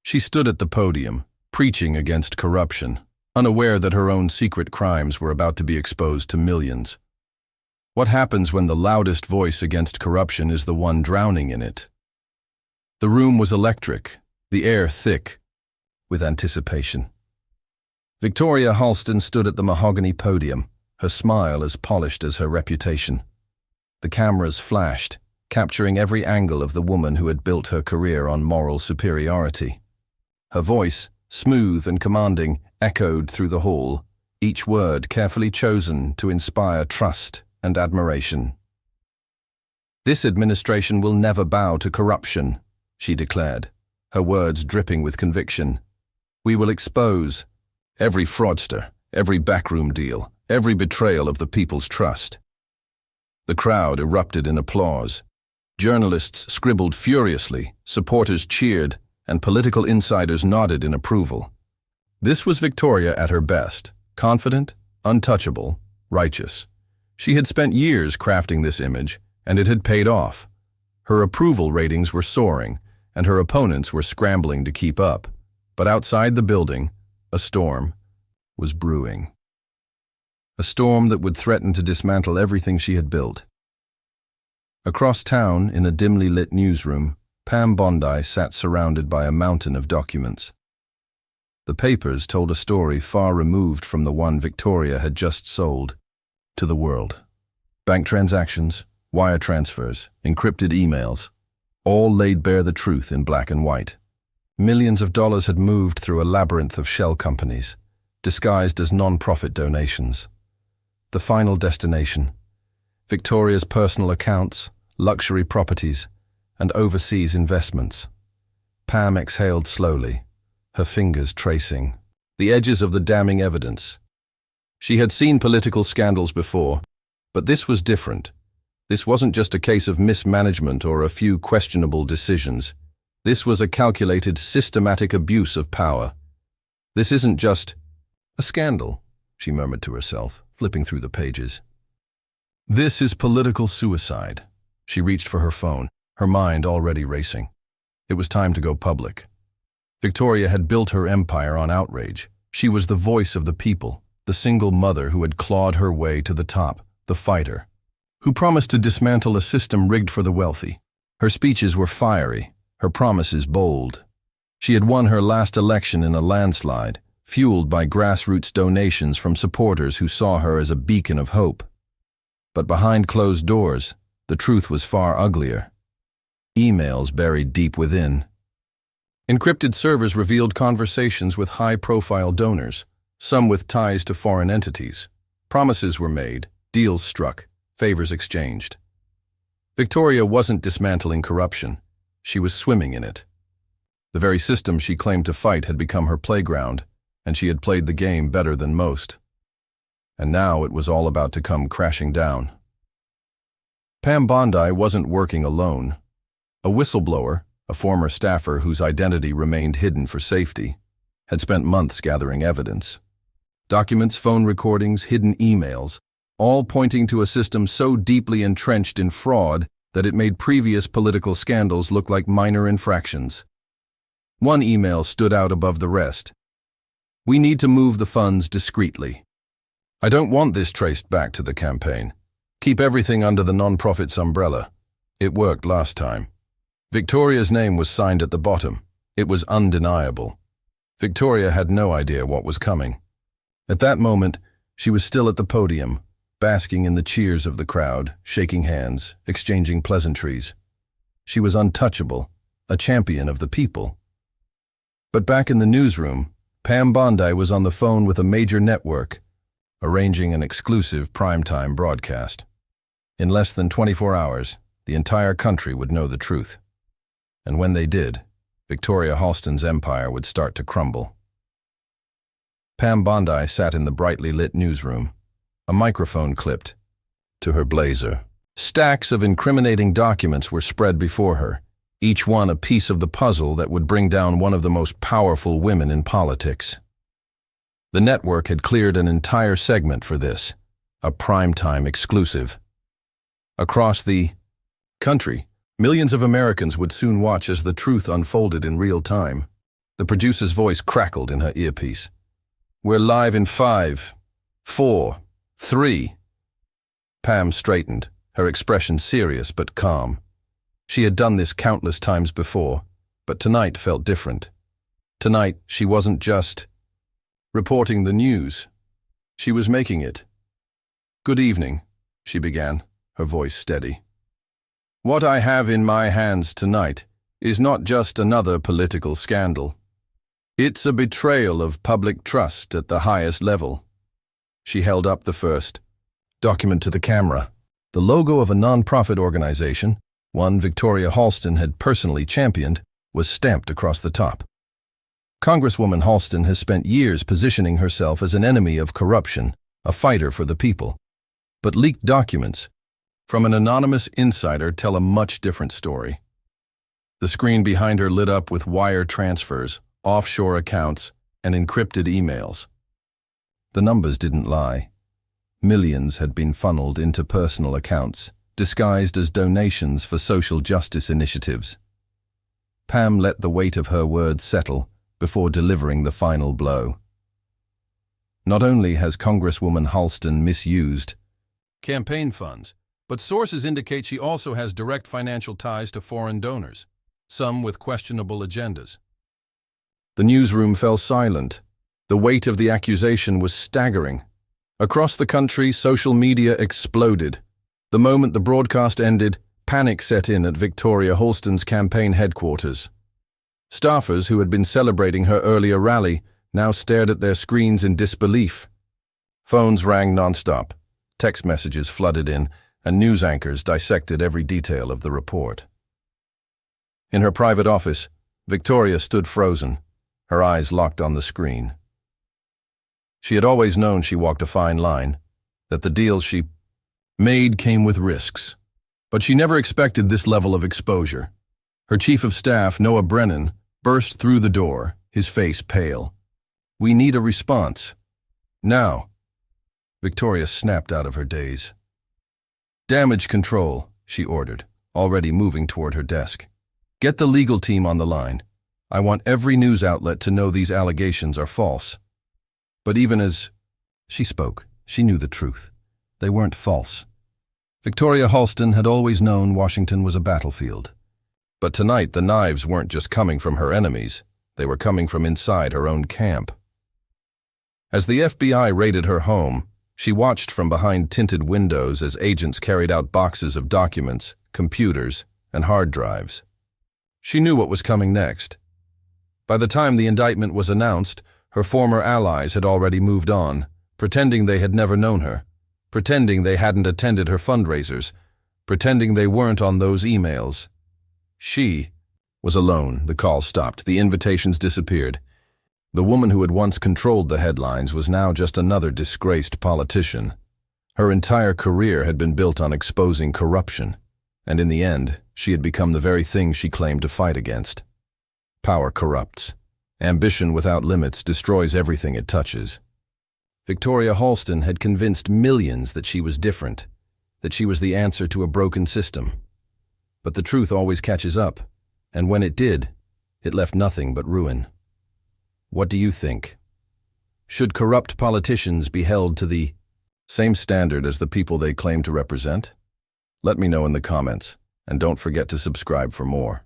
She stood at the podium, preaching against corruption, unaware that her own secret crimes were about to be exposed to millions. What happens when the loudest voice against corruption is the one drowning in it? The room was electric, the air thick with anticipation. Victoria Halston stood at the mahogany podium, her smile as polished as her reputation. The cameras flashed, capturing every angle of the woman who had built her career on moral superiority. Her voice, smooth and commanding, echoed through the hall, each word carefully chosen to inspire trust and admiration. "This administration will never bow to corruption," she declared, her words dripping with conviction. "We will expose every fraudster, every backroom deal, every betrayal of the people's trust." The crowd erupted in applause. Journalists scribbled furiously, supporters cheered, and political insiders nodded in approval. This was Victoria at her best, confident, untouchable, righteous. She had spent years crafting this image, and it had paid off. Her approval ratings were soaring, and her opponents were scrambling to keep up. But outside the building, a storm was brewing. A storm that would threaten to dismantle everything she had built. Across town, in a dimly lit newsroom, Pam Bondi sat surrounded by a mountain of documents. The papers told a story far removed from the one Victoria had just sold to the world. Bank transactions, wire transfers, encrypted emails, all laid bare the truth in black and white. Millions of dollars had moved through a labyrinth of shell companies, disguised as non-profit donations. The final destination: Victoria's personal accounts, luxury properties, and overseas investments. Pam exhaled slowly, her fingers tracing the edges of the damning evidence. She had seen political scandals before, but this was different. This wasn't just a case of mismanagement or a few questionable decisions. This was a calculated, systematic abuse of power. "This isn't just a scandal," she murmured to herself, flipping through the pages. "This is political suicide." She reached for her phone, her mind already racing. It was time to go public. Victoria had built her empire on outrage. She was the voice of the people, the single mother who had clawed her way to the top, the fighter, who promised to dismantle a system rigged for the wealthy. Her speeches were fiery, her promises bold. She had won her last election in a landslide, fueled by grassroots donations from supporters who saw her as a beacon of hope. But behind closed doors, the truth was far uglier. Emails buried deep within. Encrypted servers revealed conversations with high-profile donors, some with ties to foreign entities. Promises were made, deals struck, favors exchanged. Victoria wasn't dismantling corruption. She was swimming in it. The very system she claimed to fight had become her playground, and she had played the game better than most. And now it was all about to come crashing down. Pam Bondi wasn't working alone. A whistleblower, a former staffer whose identity remained hidden for safety, had spent months gathering evidence. Documents, phone recordings, hidden emails, all pointing to a system so deeply entrenched in fraud that it made previous political scandals look like minor infractions. One email stood out above the rest. "We need to move the funds discreetly. I don't want this traced back to the campaign. Keep everything under the non-profit's umbrella. It worked last time." Victoria's name was signed at the bottom. It was undeniable. Victoria had no idea what was coming. At that moment, she was still at the podium, basking in the cheers of the crowd, shaking hands, exchanging pleasantries. She was untouchable, a champion of the people. But back in the newsroom, Pam Bondi was on the phone with a major network, arranging an exclusive primetime broadcast. In less than 24 hours, the entire country would know the truth. And when they did, Victoria Halston's empire would start to crumble. Pam Bondi sat in the brightly lit newsroom, a microphone clipped to her blazer. Stacks of incriminating documents were spread before her, each one a piece of the puzzle that would bring down one of the most powerful women in politics. The network had cleared an entire segment for this, a primetime exclusive. Across the country, millions of Americans would soon watch as the truth unfolded in real time. The producer's voice crackled in her earpiece. "We're live in 5, 4, 3. Pam straightened, her expression serious but calm. She had done this countless times before, but tonight felt different. Tonight, she wasn't just reporting the news. She was making it. "Good evening," she began, her voice steady. "What I have in my hands tonight is not just another political scandal. It's a betrayal of public trust at the highest level." She held up the first document to the camera. The logo of a non-profit organization, one Victoria Halston had personally championed, was stamped across the top. Congresswoman Halston has spent years positioning herself as an enemy of corruption, a fighter for the people. But leaked documents from an anonymous insider tell a much different story. The screen behind her lit up with wire transfers, offshore accounts, and encrypted emails. The numbers didn't lie. Millions had been funneled into personal accounts, disguised as donations for social justice initiatives. Pam let the weight of her words settle before delivering the final blow. Not only has Congresswoman Halston misused campaign funds, but sources indicate she also has direct financial ties to foreign donors, some with questionable agendas. The newsroom fell silent. The weight of the accusation was staggering. Across the country, social media exploded. The moment the broadcast ended, panic set in at Victoria Halston's campaign headquarters. Staffers who had been celebrating her earlier rally now stared at their screens in disbelief. Phones rang nonstop, text messages flooded in, and news anchors dissected every detail of the report. In her private office, Victoria stood frozen, her eyes locked on the screen. She had always known she walked a fine line, that the deals she made came with risks. But she never expected this level of exposure. Her chief of staff, Noah Brennan, burst through the door, his face pale. "We need a response. Now." Victoria snapped out of her daze. "Damage control," she ordered, already moving toward her desk. "Get the legal team on the line. I want every news outlet to know these allegations are false." But even as she spoke, she knew the truth. They weren't false. Victoria Halston had always known Washington was a battlefield. But tonight, the knives weren't just coming from her enemies. They were coming from inside her own camp. As the FBI raided her home, she watched from behind tinted windows as agents carried out boxes of documents, computers, and hard drives. She knew what was coming next. By the time the indictment was announced, her former allies had already moved on, pretending they had never known her, pretending they hadn't attended her fundraisers, pretending they weren't on those emails. She was alone. The call stopped. The invitations disappeared. The woman who had once controlled the headlines was now just another disgraced politician. Her entire career had been built on exposing corruption, and in the end, she had become the very thing she claimed to fight against. Power corrupts. Ambition without limits destroys everything it touches. Victoria Halston had convinced millions that she was different, that she was the answer to a broken system. But the truth always catches up, and when it did, it left nothing but ruin. What do you think? Should corrupt politicians be held to the same standard as the people they claim to represent? Let me know in the comments, and don't forget to subscribe for more.